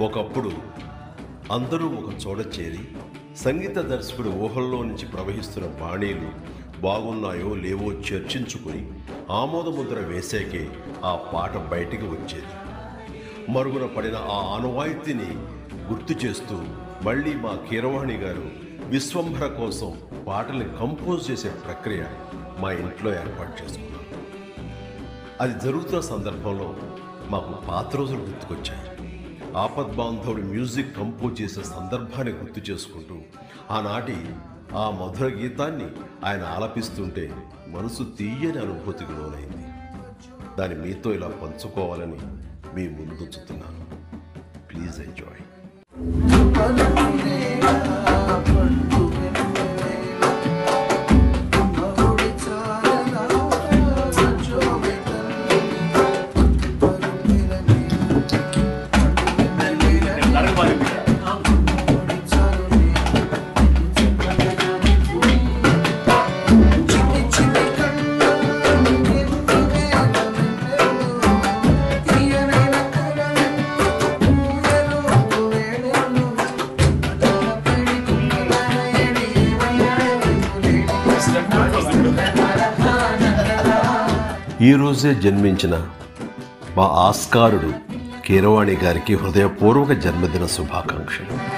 ఒకప్పుడు అందరూ ఒక చోట చేరి సంగీత దర్శకుడి ఊహల్లో నుంచి ప్రవహిస్తున్న బాణీలు బాగున్నాయో లేవో చర్చించుకుని ఆమోదముద్ర వేసాకే ఆ పాట బయటికి వచ్చేది. మరుగున పడిన ఆ ఆనవాయితీని గుర్తు చేస్తూ మళ్ళీ మా కీరవాణి గారు విశ్వంభర కోసం పాటల్ని కంపోజ్ చేసే ప్రక్రియ మా ఇంట్లో ఏర్పాటు చేసుకున్నాం. అది జరుగుతున్న సందర్భంలో మాకు పాత రోజులు గుర్తుకొచ్చాయి. ఆపద్బాంధవుడు మ్యూజిక్ కంపోజ్ చేసే సందర్భాన్ని గుర్తు చేసుకుంటూ ఆనాటి ఆ మధుర గీతాన్ని ఆయన ఆలపిస్తుంటే మనసు తీయని అనుభూతికి లోనైంది. దాన్ని మీతో ఇలా పంచుకోవాలని మీ ముందుంచుతున్నాను. Please enjoy. ఈరోజే జన్మించిన మా ఆస్కారుడు కీరవాణి గారికి హృదయపూర్వక జన్మదిన శుభాకాంక్షలు.